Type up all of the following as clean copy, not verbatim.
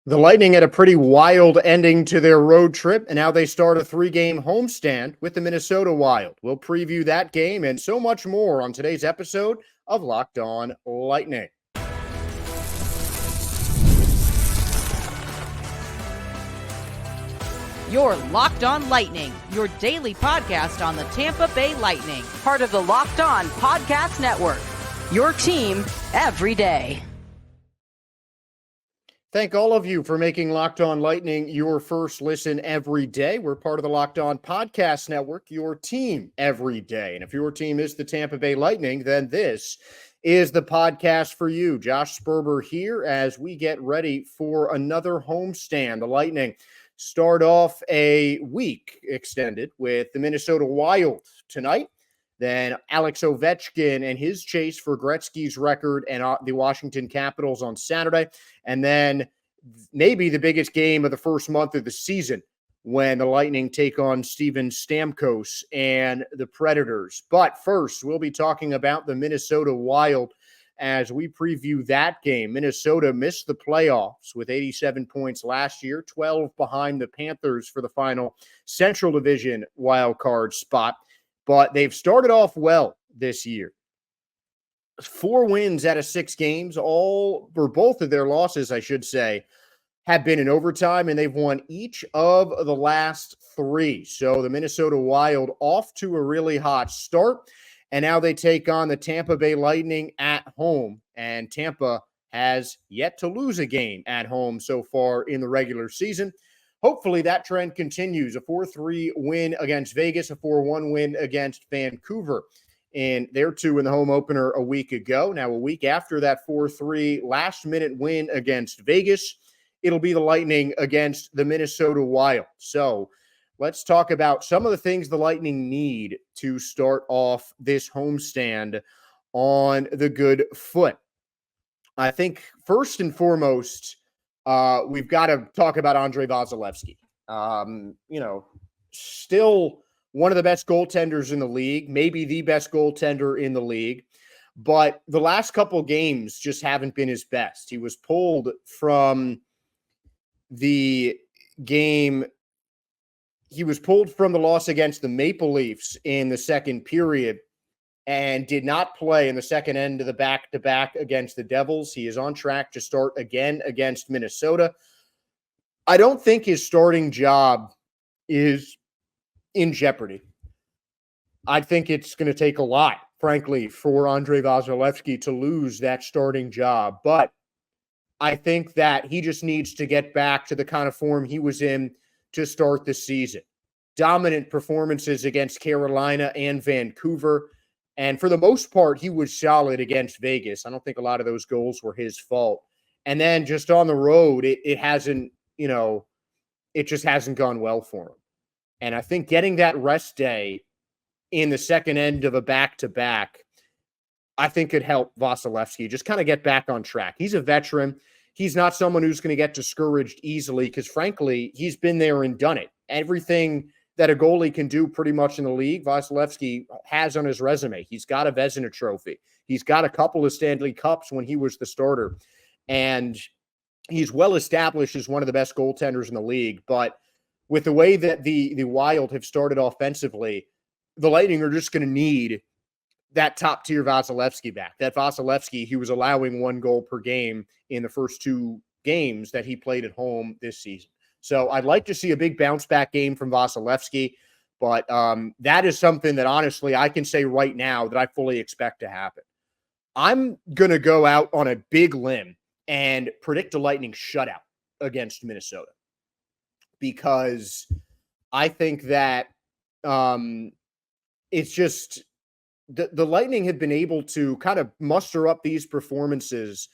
The Lightning had a pretty wild ending to their road trip, and now they start a 3-game homestand with the Minnesota Wild. We'll preview that game and so much more on today's episode of Locked On Lightning. You're Locked On Lightning, your daily podcast on the Tampa Bay Lightning, part of the Locked On Podcast Network, your team every day. Thank all of you for making Locked On Lightning your first listen every day. We're part of the Locked On Podcast Network, your team every day. And if your team is the Tampa Bay Lightning, then this is the podcast for you. Josh Sperber here as we get ready for another homestand. The Lightning start off a week extended with the Minnesota Wild tonight. Then Alex Ovechkin and his chase for Gretzky's record and the Washington Capitals on Saturday. And then maybe the biggest game of the first month of the season when the Lightning take on Steven Stamkos and the Predators. But first, we'll be talking about the Minnesota Wild as we preview that game. Minnesota missed the playoffs with 87 points last year, 12 behind the Panthers for the final Central Division wildcard spot. But they've started off well this year. 4 wins out of 6 games, both of their losses, I should say, have been in overtime, and they've won each of the last 3. So the Minnesota Wild off to a really hot start, and now they take on the Tampa Bay Lightning at home, and Tampa has yet to lose a game at home so far in the regular season. Hopefully that trend continues. A 4-3 win against Vegas, a 4-1 win against Vancouver. And their 2 in the home opener a week ago. Now, a week after that 4-3 last-minute win against Vegas, it'll be the Lightning against the Minnesota Wild. So let's talk about some of the things the Lightning need to start off this homestand on the good foot. I think first and foremost, we've got to talk about Andrei Vasilevskiy. Still one of the best goaltenders in the league, maybe the best goaltender in the league. But the last couple games just haven't been his best. He was pulled from the game. He was pulled from the loss against the Maple Leafs in the second period and did not play in the second end of the back-to-back against the Devils. He is on track to start again against Minnesota. I don't think his starting job is in jeopardy. I think it's going to take a lot, frankly, for Andrei Vasilevskiy to lose that starting job. But I think that he just needs to get back to the kind of form he was in to start the season. Dominant performances against Carolina and Vancouver. And for the most part, he was solid against Vegas. I don't think a lot of those goals were his fault. And then just on the road, it hasn't, it just hasn't gone well for him. And I think getting that rest day in the second end of a back-to-back, I think could help Vasilevskiy just kind of get back on track. He's a veteran. He's not someone who's going to get discouraged easily because, frankly, he's been there and done it. Everything that a goalie can do pretty much in the league, Vasilevskiy has on his resume. He's got a Vezina trophy. He's got a couple of Stanley Cups when he was the starter. And he's well established as one of the best goaltenders in the league. But with the way that the Wild have started offensively, the Lightning are just going to need that top-tier Vasilevskiy back. That Vasilevskiy, he was allowing 1 goal per game in the first 2 games that he played at home this season. So I'd like to see a big bounce-back game from Vasilevskiy, but that is something that, honestly, I can say right now that I fully expect to happen. I'm going to go out on a big limb and predict a Lightning shutout against Minnesota because I think that it's just the Lightning have been able to kind of muster up these performances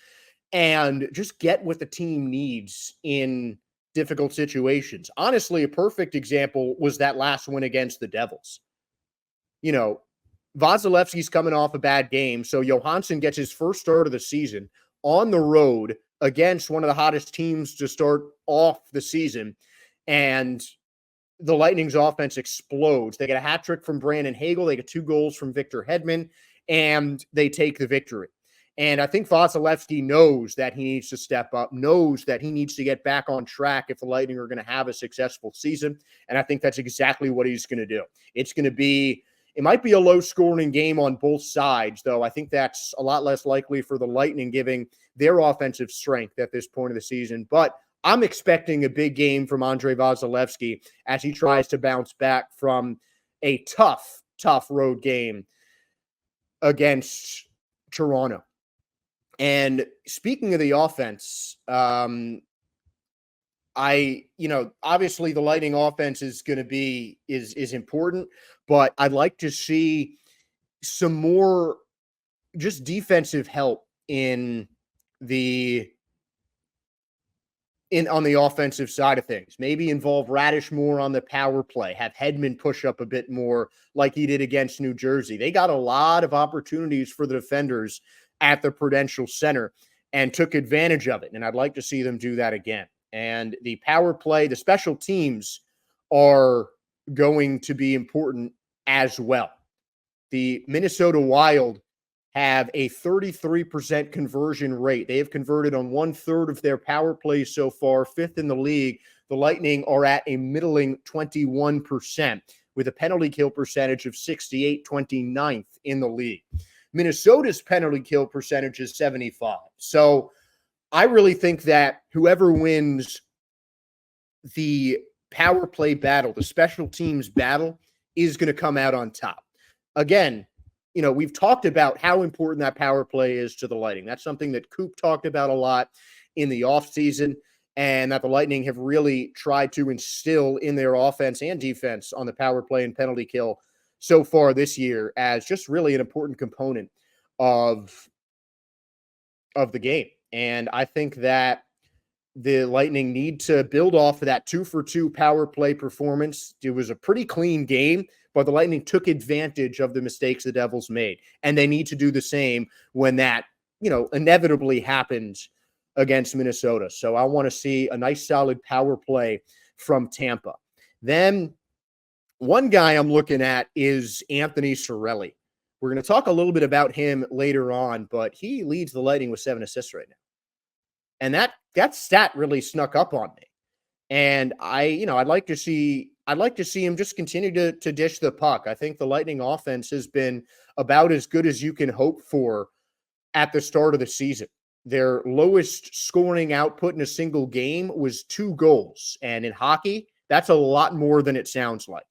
and just get what the team needs in difficult situations. Honestly, a perfect example was that last win against the Devils. Vasilevskiy's coming off a bad game, so Johansson gets his first start of the season on the road against one of the hottest teams to start off the season, and the Lightning's offense explodes. They get a hat trick from Brandon Hagel. They get 2 goals from Victor Hedman, and they take the victory. And I think Vasilevsky knows that he needs to step up, knows that he needs to get back on track if the Lightning are going to have a successful season. And I think that's exactly what he's going to do. It might be a low-scoring game on both sides, though. I think that's a lot less likely for the Lightning, giving their offensive strength at this point of the season. But I'm expecting a big game from Andrei Vasilevsky as he tries to bounce back from a tough road game against Toronto. And speaking of the offense, obviously the Lightning offense is going to be important, but I'd like to see some more just defensive help on the offensive side of things. Maybe involve Radish more on the power play, have Hedman push up a bit more like he did against New Jersey. They got a lot of opportunities for the defenders at the Prudential Center and took advantage of it. And I'd like to see them do that again. And the power play, the special teams are going to be important as well. The Minnesota Wild have a 33% conversion rate. They have converted on 1/3 of their power plays so far, 5th in the league. The Lightning are at a middling 21% with a penalty kill percentage of 68, 29th in the league. Minnesota's penalty kill percentage is 75. So I really think that whoever wins the power play battle, the special teams battle, is going to come out on top. Again, we've talked about how important that power play is to the Lightning. That's something that Coop talked about a lot in the offseason, and that the Lightning have really tried to instill in their offense and defense on the power play and penalty kill so far this year as just really an important component of the game. And I think that the Lightning need to build off of that 2-for-2 power play performance. It was a pretty clean game, but the Lightning took advantage of the mistakes the Devils made. And they need to do the same when that, inevitably happens against Minnesota. So I want to see a nice solid power play from Tampa. Then one guy I'm looking at is Anthony Cirelli. We're going to talk a little bit about him later on, but he leads the Lightning with 7 assists right now. And that stat really snuck up on me. And I'd like to see him just continue to dish the puck. I think the Lightning offense has been about as good as you can hope for at the start of the season. Their lowest scoring output in a single game was 2 goals. And in hockey, that's a lot more than it sounds like.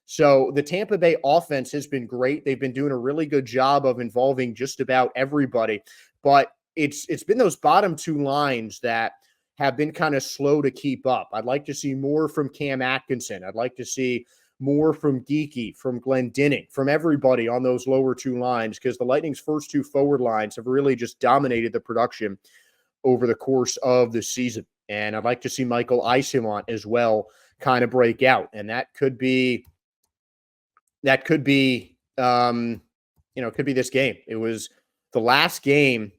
So the Tampa Bay offense has been great. They've been doing a really good job of involving just about everybody. But it's been those bottom 2 lines that have been kind of slow to keep up. I'd like to see more from Cam Atkinson. I'd like to see more from Geekie, from Glendening, from everybody on those lower 2 lines, because the Lightning's first 2 forward lines have really just dominated the production over the course of the season. And I'd like to see Michael Eyssimont as well kind of break out. And that could be this game. It was the last game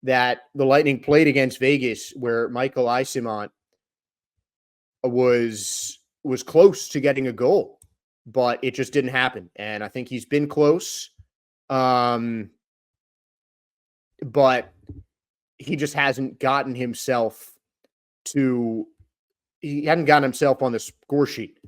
that the Lightning played against Vegas where Michael Eyssimont was close to getting a goal, but it just didn't happen. And I think he's been close, but he just hasn't gotten himself on the score sheet.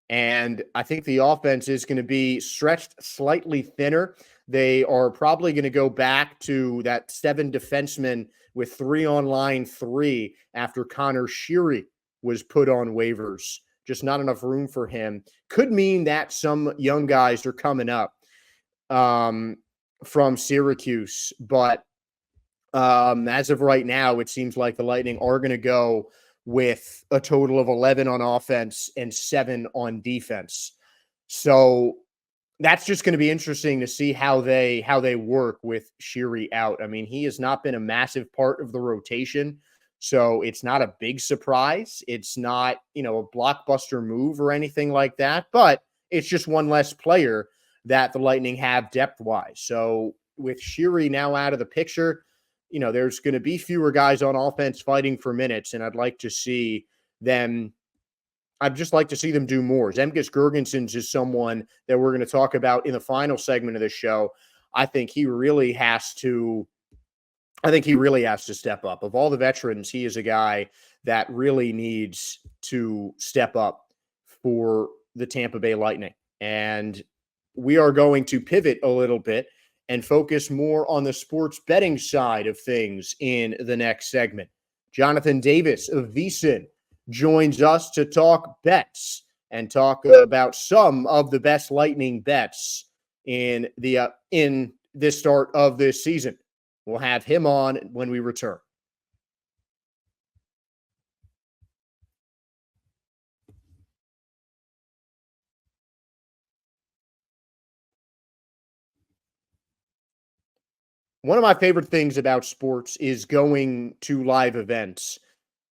And I think the offense is going to be stretched slightly thinner. They are probably going to go back to that 7 defensemen with 3 on line 3 after Connor Sheary was put on waivers. Just not enough room for him. Could mean that some young guys are coming up from Syracuse. But as of right now, it seems like the Lightning are going to go with a total of 11 on offense and 7 on defense. So that's just going to be interesting to see how they work with Sheary out. I mean, he has not been a massive part of the rotation, so it's not a big surprise. It's not, a blockbuster move or anything like that, but it's just one less player that the Lightning have depth-wise. So with Sheary now out of the picture, there's going to be fewer guys on offense fighting for minutes, and I'd just like to see them do more. Zemgus Girgensons is someone that we're going to talk about in the final segment of this show. I think he really has to step up. Of all the veterans, he is a guy that really needs to step up for the Tampa Bay Lightning. And we are going to pivot a little bit and focus more on the sports betting side of things in the next segment. Jonathan Davis of VSiN joins us to talk bets and talk about some of the best Lightning bets in this start of this season. We'll have him on when we return. One of my favorite things about sports is going to live events.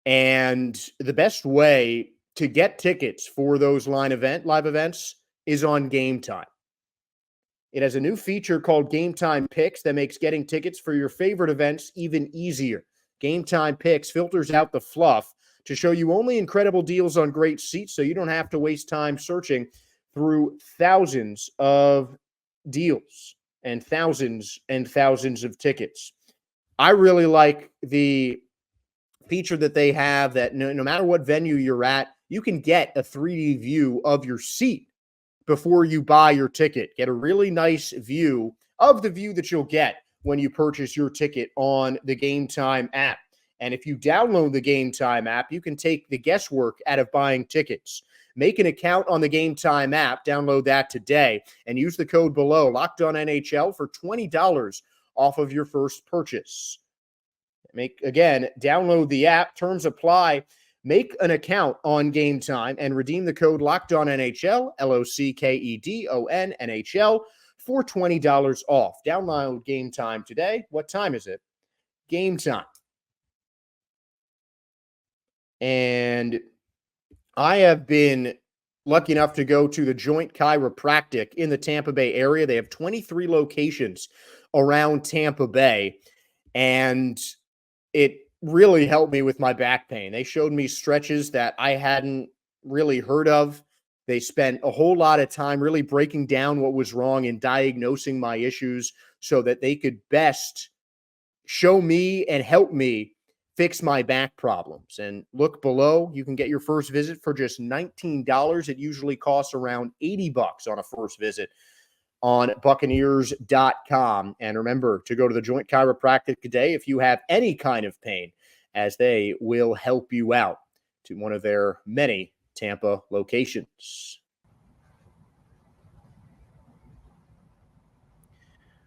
And the best way to get tickets for those live events is on Game Time. It has a new feature called Game Time Picks that makes getting tickets for your favorite events even easier. Game Time Picks filters out the fluff to show you only incredible deals on great seats, so you don't have to waste time searching through thousands of deals and thousands of tickets. I really like the feature that they have that no matter what venue you're at, you can get a 3D view of your seat before you buy your ticket. Get a really nice view of the view that you'll get when you purchase your ticket on the Game Time app. And if you download the Game Time app, you can take the guesswork out of buying tickets. Make an account on the Game Time app, download that today, and use the code below, Locked On NHL, for $20 off of your first purchase. Download the app, terms apply. Make an account on Game Time and redeem the code Locked On NHL, LOCKEDON NHL, for $20 off. Download Game Time today. What time is it? Game Time. And I have been lucky enough to go to the Joint Chiropractic in the Tampa Bay area. They have 23 locations around Tampa Bay, and it really helped me with my back pain. They showed me stretches that I hadn't really heard of. They spent a whole lot of time really breaking down what was wrong and diagnosing my issues so that they could best show me and help me fix my back problems. And look below, you can get your first visit for just $19. It usually costs around $80 on a first visit on Buccaneers.com. And remember to go to the Joint Chiropractic today if you have any kind of pain, as they will help you out, to one of their many Tampa locations.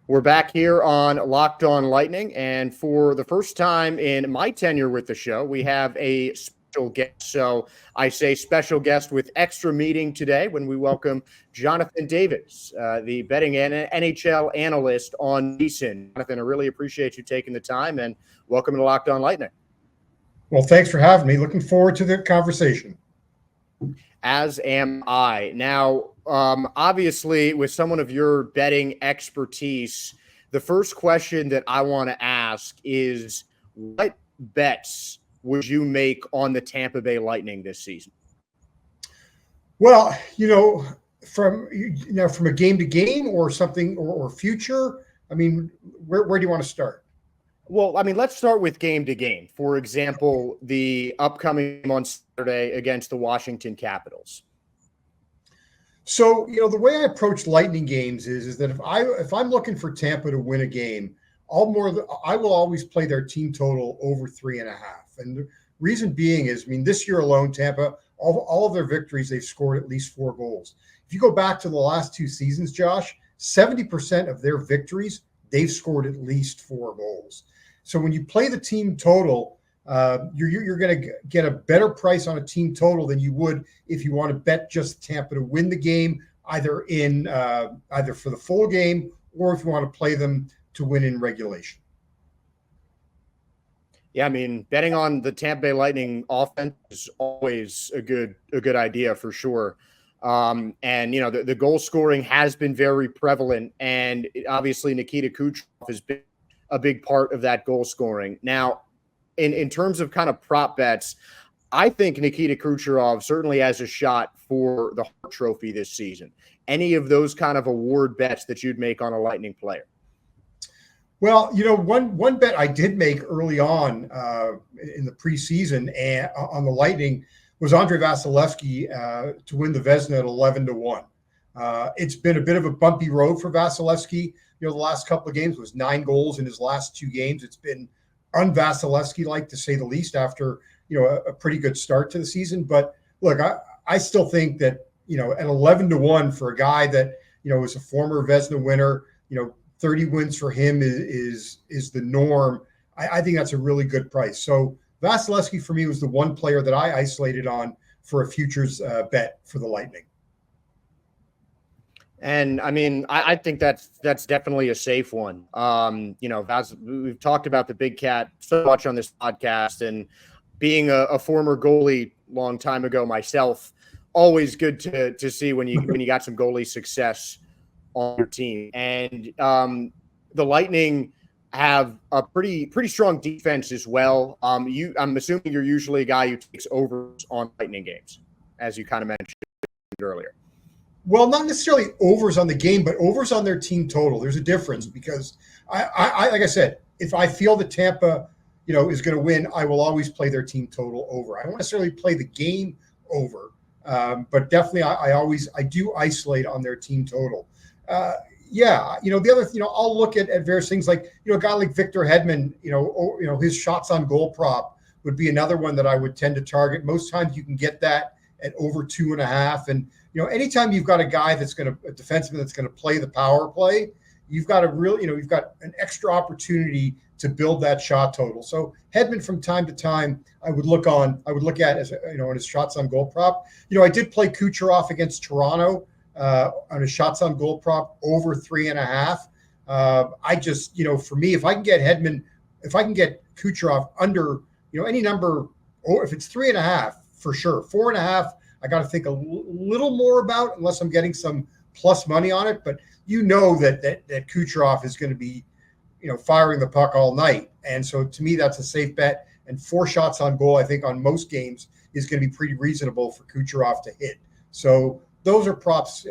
We're back here on Locked On Lightning, and for the first time in my tenure with the show, we have a special guest. So I say special guest with extra meeting today when we welcome Jonathan Davis, the betting NHL analyst on VSiN. Jonathan, I really appreciate you taking the time, and welcome to Locked On Lightning. Well, thanks for having me. Looking forward to the conversation. As am I. Now, obviously, with someone of your betting expertise, the first question that I want to ask is, what bets would you make on the Tampa Bay Lightning this season? Well, from a game to game or something or future, I mean, where do you want to start? Well, I mean, let's start with game to game. For example, the upcoming game on Saturday against the Washington Capitals. So, the way I approach Lightning games is that if I'm looking for Tampa to win a game, I will always play their team total over 3.5. And the reason being is, this year alone, Tampa, all of their victories, they've scored at least 4 goals. If you go back to the last 2 seasons, Josh, 70% of their victories, they've scored at least 4 goals. So when you play the team total, you're going to get a better price on a team total than you would if you want to bet just Tampa to win the game, either for the full game or if you want to play them to win in regulation. Yeah, betting on the Tampa Bay Lightning offense is always a good idea for sure. And the goal scoring has been very prevalent, and obviously Nikita Kucherov has been a big part of that goal scoring. Now, in terms of kind of prop bets, I think Nikita Kucherov certainly has a shot for the Hart Trophy this season. Any of those kind of award bets that you'd make on a Lightning player? Well, one bet I did make early on in the preseason and on the Lightning was Andre Vasilevsky to win the Vezina at 11-1. It's been a bit of a bumpy road for Vasilevsky. The last couple of games was 9 goals in his last 2 games. It's been un-Vasilevsky-like, to say the least, after a pretty good start to the season. But look, I still think that at 11-1 for a guy that is a former Vezina winner, 30 wins for him is the norm. I think that's a really good price. So Vasilevsky for me was the one player that I isolated on for a futures bet for the Lightning. And I mean, I think that's definitely a safe one. We've talked about the Big Cat so much on this podcast, and being a former goalie long time ago myself, always good to see when you got some goalie success on your team. And the Lightning have a pretty strong defense as well. I'm assuming you're usually a guy who takes overs on Lightning games, as you kind of mentioned earlier. Well, not necessarily overs on the game, but overs on their team total. There's a difference because I like I said, if I feel that Tampa, is going to win, I will always play their team total over. I don't necessarily play the game over, but definitely I do isolate on their team total. The other, I'll look at various things like, a guy like Victor Hedman, his shots on goal prop would be another one that I would tend to target. Most times you can get that at over 2.5. And, anytime you've got a guy a defenseman that's going to play the power play, you've got you've got an extra opportunity to build that shot total. So Hedman from time to time, I would look at as, on his shots on goal prop. I did play Kucherov against Toronto on his shots on goal prop over 3.5. I just, for me, if I can get Hedman, if I can get Kucherov under, any number, or if it's 3.5, for sure. 4.5, I got to think a little more about, unless I'm getting some plus money on it. But that Kucherov is going to be, firing the puck all night. And so to me, that's a safe bet. And 4 shots on goal, I think on most games is going to be pretty reasonable for Kucherov to hit. So those are props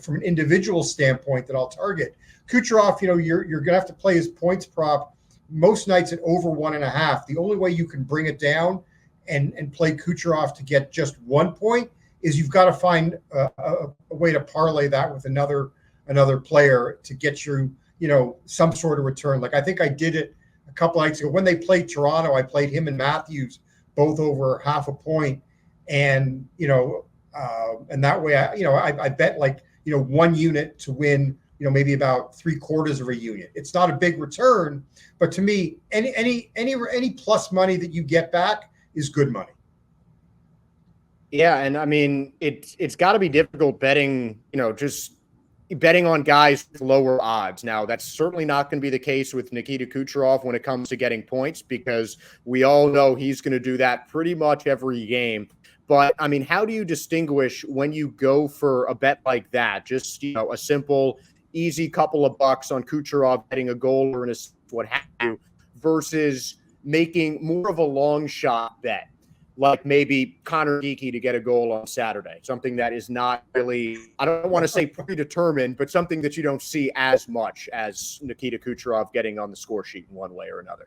from an individual standpoint that I'll target. Kucherov, you're going to have to play his points prop most nights at over 1.5. The only way you can bring it down and play Kucherov to get just 1 point is you've got to find a way to parlay that with another player to get you, some sort of return. Like I think I did it a couple nights ago when they played Toronto. I played him and Matthews both over 0.5 point, and and that way I bet 1 unit to win, maybe about 3/4 of a unit. It's not a big return, but to me, any plus money that you get back is good money. Yeah, and I mean, it's got to be difficult betting, just betting on guys with lower odds. Now, that's certainly not going to be the case with Nikita Kucherov when it comes to getting points, because we all know he's going to do that pretty much every game. But I mean, how do you distinguish when you go for a bet like that? Just, a simple, easy couple of bucks on Kucherov getting a goal or an assist, what have you, versus making more of a long shot bet, like maybe Connor Geekie to get a goal on Saturday, something that is not really, I don't want to say predetermined, but something that you don't see as much as Nikita Kucherov getting on the score sheet in one way or another.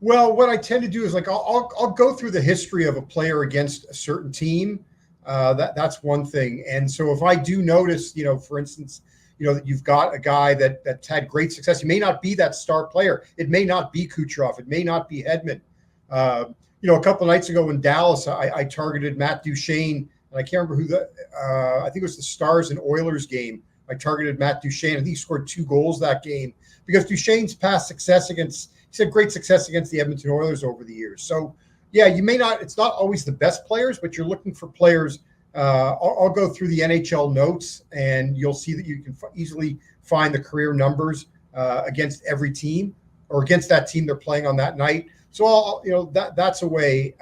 Well, what I tend to do is I'll go through the history of a player against a certain team. That's one thing. And so if I do notice, for instance, that you've got a guy that's had great success, he may not be that star player. It may not be Kucherov. It may not be Hedman. A couple of nights ago in Dallas, I targeted Matt Duchene, and I can't remember I think it was the Stars and Oilers game. I targeted Matt Duchene. I think he scored 2 goals that game because Duchene's past success he's had great success against the Edmonton Oilers over the years. So, yeah, it's not always the best players, but you're looking for players. I'll go through the NHL notes, and you'll see that you can easily find the career numbers against every team or against that team they're playing on that night. So that's a way,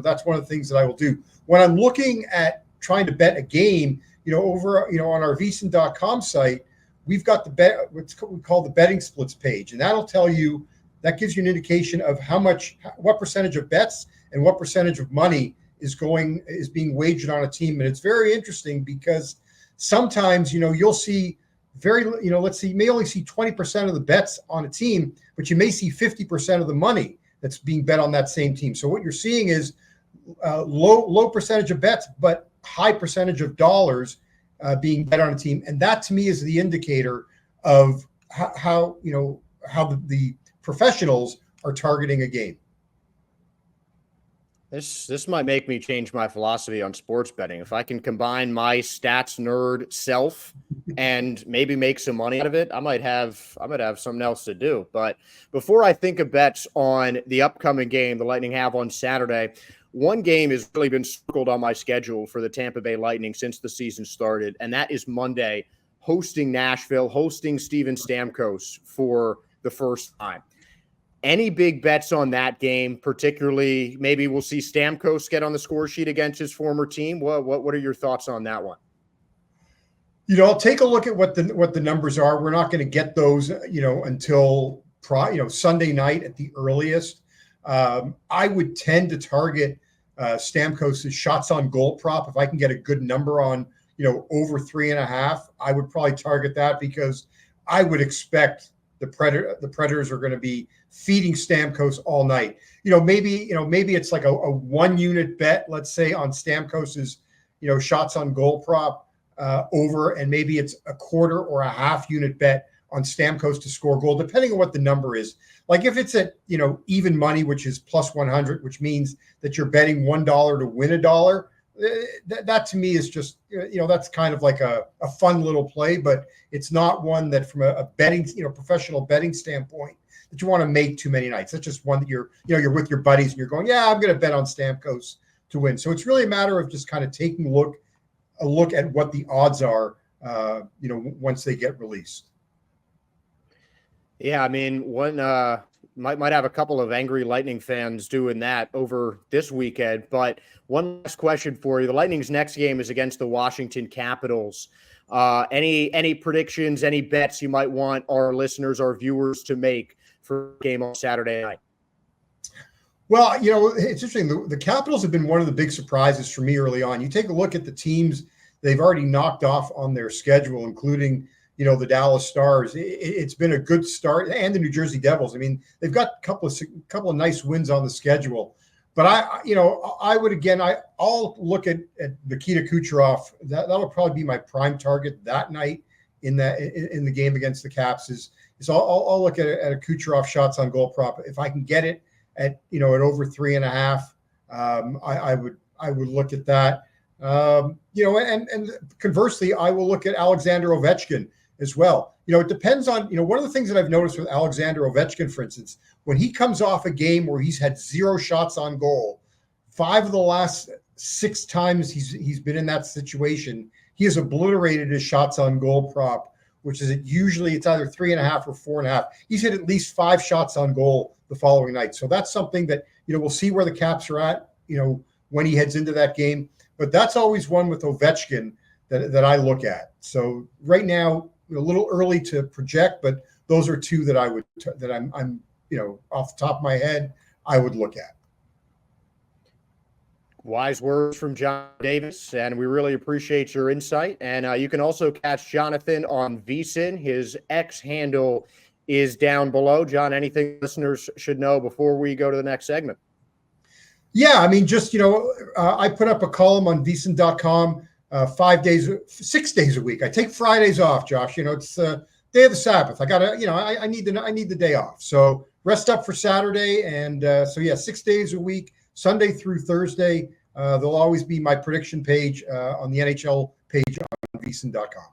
that's one of the things that I will do when I'm looking at trying to bet a game, over, on our VSiN.com site, we've got what we call the betting splits page. And that gives you an indication of what percentage of bets and what percentage of money is being wagered on a team. And it's very interesting because sometimes, you'll see let's see, you may only see 20% of the bets on a team, but you may see 50% of the money that's being bet on that same team. So what you're seeing is low percentage of bets, but high percentage of dollars being bet on a team. And that to me is the indicator of how the professionals are targeting a game. This might make me change my philosophy on sports betting. If I can combine my stats nerd self and maybe make some money out of it, I might have something else to do. But before I think of bets on the upcoming game the Lightning have on Saturday, one game has really been circled on my schedule for the Tampa Bay Lightning since the season started, and that is Monday, hosting Nashville, hosting Steven Stamkos for the first time. Any big bets on that game, particularly maybe we'll see Stamkos get on the score sheet against his former team? What are your thoughts on that one? I'll take a look at what the numbers are. We're not going to get those, until Sunday night at the earliest. I would tend to target Stamkos' shots on goal prop. If I can get a good number on, over 3.5, I would probably target that, because I would expect the Predators are going to be feeding Stamkos all night. Maybe it's like a 1-unit bet, let's say, on Stamkos's, shots on goal prop over, and maybe it's a quarter or a half-unit bet on Stamkos to score goal, depending on what the number is. Like if it's at, even money, which is plus 100, which means that you're betting $1 to win $1, that to me is just, that's kind of like a fun little play, but it's not one that from a betting, professional betting standpoint that you want to make too many nights. That's just one that you're with your buddies and you're going, yeah, I'm going to bet on Stamkos to win. So it's really a matter of just kind of taking a look at what the odds are, once they get released. Yeah, I mean, one might have a couple of angry Lightning fans doing that over this weekend. But one last question for you: the Lightning's next game is against the Washington Capitals. Any predictions, any bets you might want our listeners, our viewers, to make for the game on Saturday night? Well, it's interesting. The Capitals have been one of the big surprises for me early on. You take a look at the teams they've already knocked off on their schedule, including the Dallas Stars. It's been a good start, and the New Jersey Devils. I mean, they've got a couple of nice wins on the schedule. But I'll look at Nikita Kucherov. That'll probably be my prime target that night in the game against the Caps. Is I'll look at a Kucherov shots on goal prop. If I can get it at over 3.5, I would look at that. And conversely, I will look at Alexander Ovechkin as well. It depends on, one of the things that I've noticed with Alexander Ovechkin, for instance, when he comes off a game where he's had 0 shots on goal, 5 of the last 6 times he's been in that situation, he has obliterated his shots on goal prop, which is usually it's either 3.5 or 4.5. He's hit at least 5 shots on goal the following night. So that's something that, we'll see where the Caps are at, when he heads into that game. But that's always one with Ovechkin that I look at. So right now, a little early to project, but those are 2 that I'm off the top of my head, I would look at. Wise words from John Davis, and we really appreciate your insight. And you can also catch Jonathan on VSiN. His X handle is down below. John, anything listeners should know before we go to the next segment? Yeah, I mean, just, I put up a column on VSiN.com 6 days a week. I take Fridays off, Josh. It's day of the Sabbath. I gotta, I need the day off. So rest up for Saturday. And 6 days a week, Sunday through Thursday. There'll always be my prediction page on the NHL page on VSiN.com.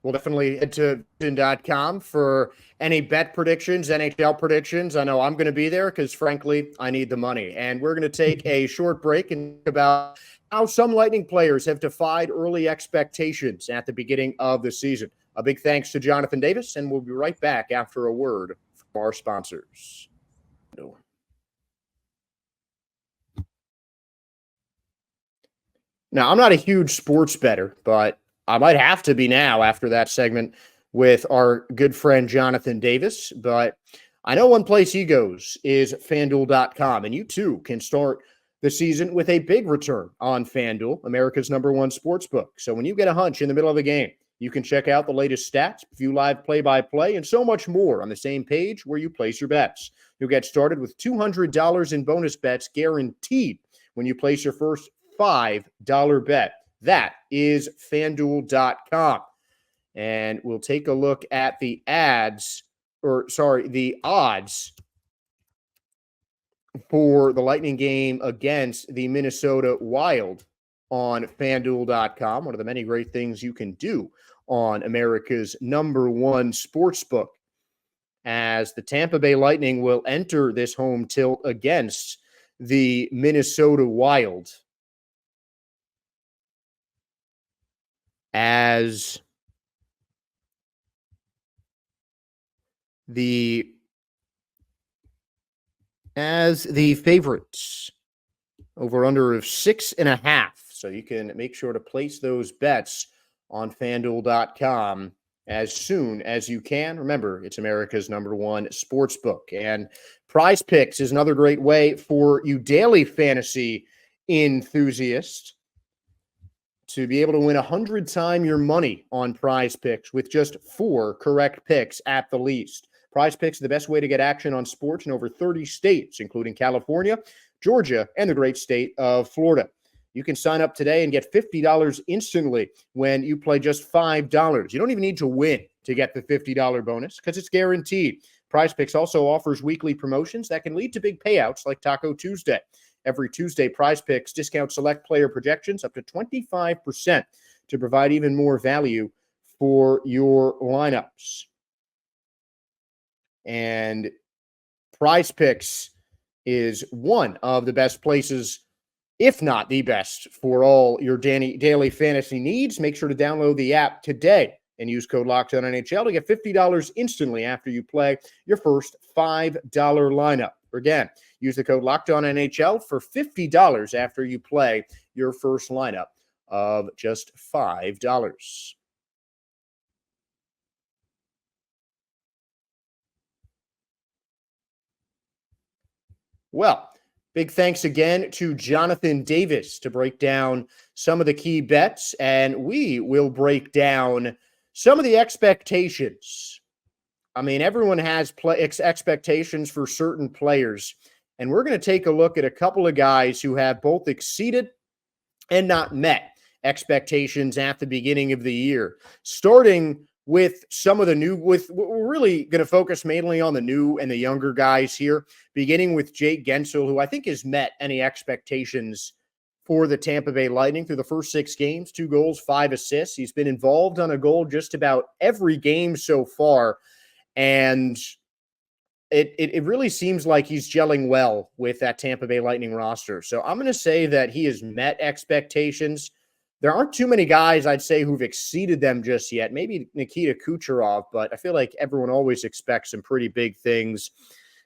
We'll definitely head to VSiN.com for any bet predictions, NHL predictions. I know I'm going to be there because, frankly, I need the money. And we're going to take a short break and talk about how some Lightning players have defied early expectations at the beginning of the season. A big thanks to Jonathan Davis, and we'll be right back after a word from our sponsors. Now, I'm not a huge sports bettor, but I might have to be now after that segment with our good friend Jonathan Davis. But I know one place he goes is FanDuel.com, and you too can start the season with a big return on FanDuel, America's #1 sportsbook. So when you get a hunch in the middle of the game, You can check out the latest stats, view live play-by-play, and so much more on the same page where you place your bets. You'll get started with $200 in bonus bets guaranteed when you place your first $5 bet. That is FanDuel.com. And we'll take a look at the odds for the Lightning game against the Minnesota Wild on FanDuel.com. One of the many great things you can do on America's #1 sportsbook, as the Tampa Bay Lightning will enter this home tilt against the Minnesota Wild as the favorites, over under of 6.5. So you can make sure to place those bets on FanDuel.com as soon as you can. Remember, it's America's #1 sportsbook. And Prize Picks is another great way for you daily fantasy enthusiasts to be able to win 100 times your money on Prize Picks with just 4 correct picks at the least. Prize Picks is the best way to get action on sports in over 30 states, including California, Georgia, and the great state of Florida. You can sign up today and get $50 instantly when you play just $5. You don't even need to win to get the $50 bonus because it's guaranteed. Prize Picks also offers weekly promotions that can lead to big payouts like Taco Tuesday. Every Tuesday, Prize Picks discounts select player projections up to 25% to provide even more value for your lineups. And Prize Picks is one of the best places, if not the best, for all your daily fantasy needs. Make sure to download the app today and use code LOCKEDONNHL to get $50 instantly after you play your first $5 lineup. Again, use the code LOCKEDONNHL for $50 after you play your first lineup of just $5. Well, big thanks again to Jonathan Davis to break down some of the key bets, and we will break down some of the expectations. I mean, everyone has expectations for certain players, and we're going to take a look at a couple of guys who have both exceeded and not met expectations at the beginning of the year. Starting with some of the new, we're really going to focus mainly on the new and the younger guys here, beginning with Jake Gensel, who I think has met any expectations for the Tampa Bay Lightning through the first 6 games, 2 goals, 5 assists. He's been involved on a goal just about every game so far. And it really seems like he's gelling well with that Tampa Bay Lightning roster. So I'm going to say that he has met expectations. There aren't too many guys, I'd say, who've exceeded them just yet. Maybe Nikita Kucherov, but I feel like everyone always expects some pretty big things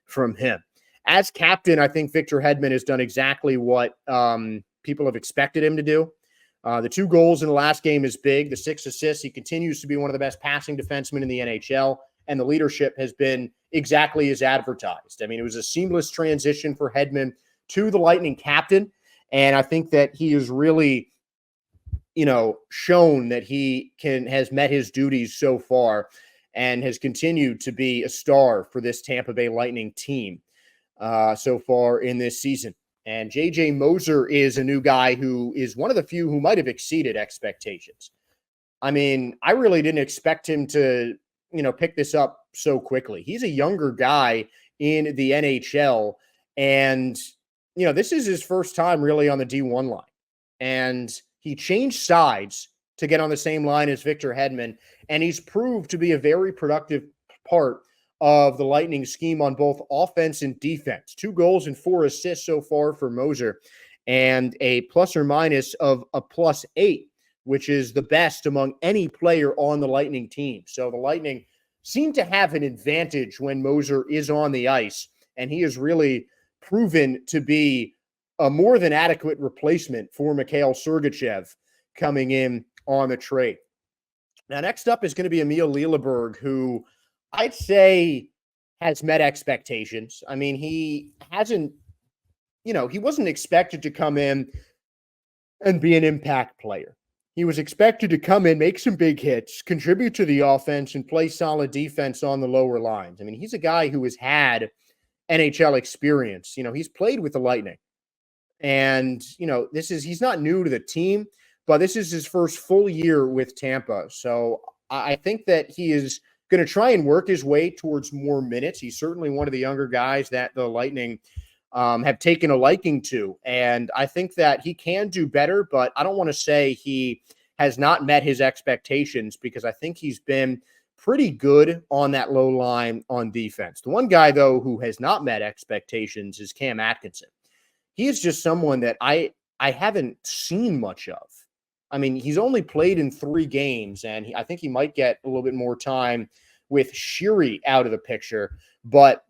from him. As captain, I think Victor Hedman has done exactly what people have expected him to do. The 2 goals in the last game is big. The 6 assists, he continues to be one of the best passing defensemen in the NHL, and the leadership has been exactly as advertised. I mean, it was a seamless transition for Hedman to the Lightning captain, and I think that he is really shown that he has met his duties so far and has continued to be a star for this Tampa Bay Lightning team so far in this season. And J.J. Moser is a new guy who is one of the few who might have exceeded expectations. I mean, I really didn't expect him to, pick this up so quickly. He's a younger guy in the NHL, and, this is his first time really on the D1 line. And he changed sides to get on the same line as Victor Hedman, and he's proved to be a very productive part of the Lightning scheme on both offense and defense. 2 goals and 4 assists so far for Moser, and a plus or minus of a +8, which is the best among any player on the Lightning team. So the Lightning seem to have an advantage when Moser is on the ice, and he has really proven to be a more than adequate replacement for Mikhail Sergachev coming in on the trade. Now, next up is going to be Emil Lilleberg, who I'd say has met expectations. I mean, he hasn't, he wasn't expected to come in and be an impact player. He was expected to come in, make some big hits, contribute to the offense, and play solid defense on the lower lines. I mean, he's a guy who has had NHL experience. He's played with the Lightning. And, he's not new to the team, but this is his first full year with Tampa. So I think that he is going to try and work his way towards more minutes. He's certainly one of the younger guys that the Lightning have taken a liking to. And I think that he can do better, but I don't want to say he has not met his expectations, because I think he's been pretty good on that low line on defense. The one guy, though, who has not met expectations is Cam Atkinson. He is just someone that I haven't seen much of. I mean, he's only played in 3 games, and I think he might get a little bit more time with Sheary out of the picture. But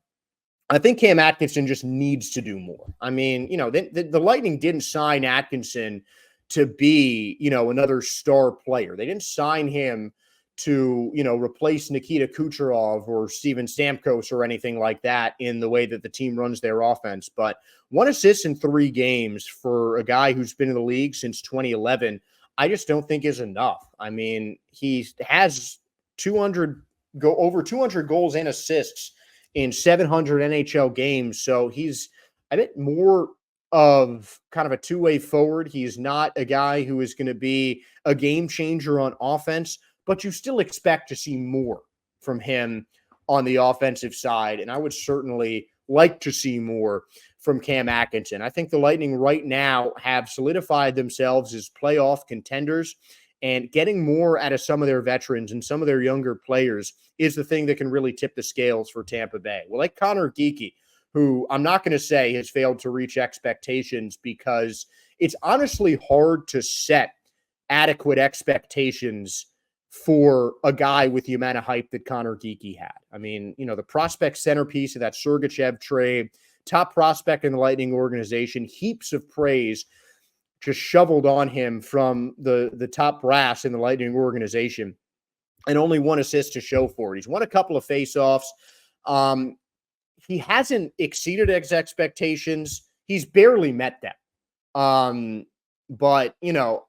I think Cam Atkinson just needs to do more. I mean, the Lightning didn't sign Atkinson to be, another star player. They didn't sign him to, replace Nikita Kucherov or Steven Stamkos or anything like that in the way that the team runs their offense. But 1 assist in 3 games for a guy who's been in the league since 2011, I just don't think is enough. I mean, he has over 200 goals and assists in 700 NHL games. So he's a bit more of kind of a two-way forward. He's not a guy who is going to be a game changer on offense, but you still expect to see more from him on the offensive side. And I would certainly like to see more from Cam Atkinson. I think the Lightning right now have solidified themselves as playoff contenders, and getting more out of some of their veterans and some of their younger players is the thing that can really tip the scales for Tampa Bay. Well, like Connor Geekie, who I'm not going to say has failed to reach expectations, because it's honestly hard to set adequate expectations for a guy with the amount of hype that Connor Geekie had. I mean, the prospect centerpiece of that Sergachev trade, top prospect in the Lightning organization, heaps of praise just shoveled on him from the top brass in the Lightning organization, and only 1 assist to show for it. He's won a couple of faceoffs. He hasn't exceeded his expectations. He's barely met them. But,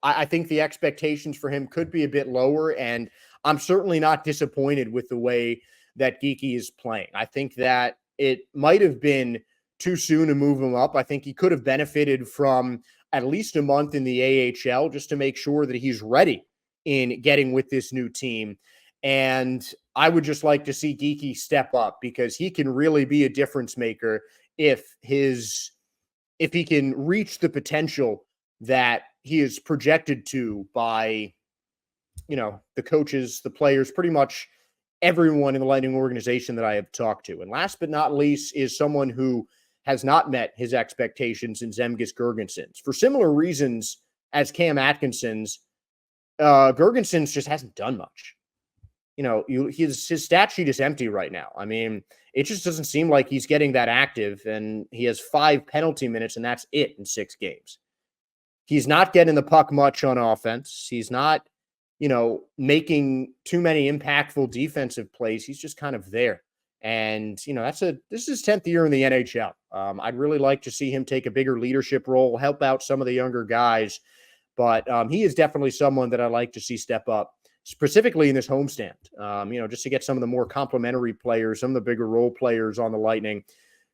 I think the expectations for him could be a bit lower, and I'm certainly not disappointed with the way that Geekie is playing. I think that it might have been too soon to move him up. I think he could have benefited from at least a month in the AHL just to make sure that he's ready in getting with this new team. And I would just like to see Geekie step up, because he can really be a difference maker if he can reach the potential that he is projected to by, the coaches, the players, pretty much everyone in the Lightning organization that I have talked to. And last but not least is someone who has not met his expectations in Zemgus Girgensons. For similar reasons as Cam Atkinson's, Girgensons just hasn't done much. His stat sheet is empty right now. I mean, it just doesn't seem like he's getting that active, and he has 5 penalty minutes, and that's it in 6 games. He's not getting the puck much on offense. He's not, making too many impactful defensive plays. He's just kind of there. And, this is his 10th year in the NHL. I'd really like to see him take a bigger leadership role, help out some of the younger guys. But he is definitely someone that I'd like to see step up, specifically in this homestand, just to get some of the more complementary players, some of the bigger role players on the Lightning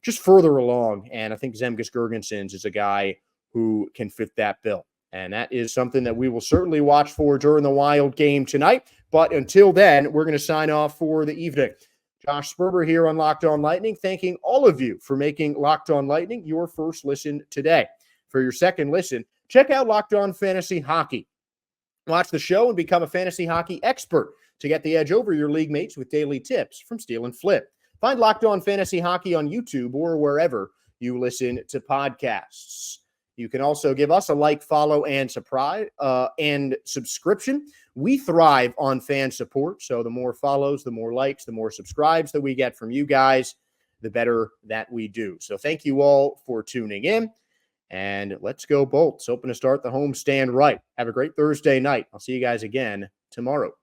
just further along. And I think Zemgus Girgensons is a guy who can fit that bill. And that is something that we will certainly watch for during the Wild game tonight. But until then, we're going to sign off for the evening. Josh Sperber here on Locked On Lightning, thanking all of you for making Locked On Lightning your first listen today. For your second listen, check out Locked On Fantasy Hockey. Watch the show and become a fantasy hockey expert to get the edge over your league mates with daily tips from Steal and Flip. Find Locked On Fantasy Hockey on YouTube or wherever you listen to podcasts. You can also give us a like, follow, and subscription. We thrive on fan support, so the more follows, the more likes, the more subscribes that we get from you guys, the better that we do. So thank you all for tuning in, and let's go Bolts. Hoping to start the homestand right. Have a great Thursday night. I'll see you guys again tomorrow.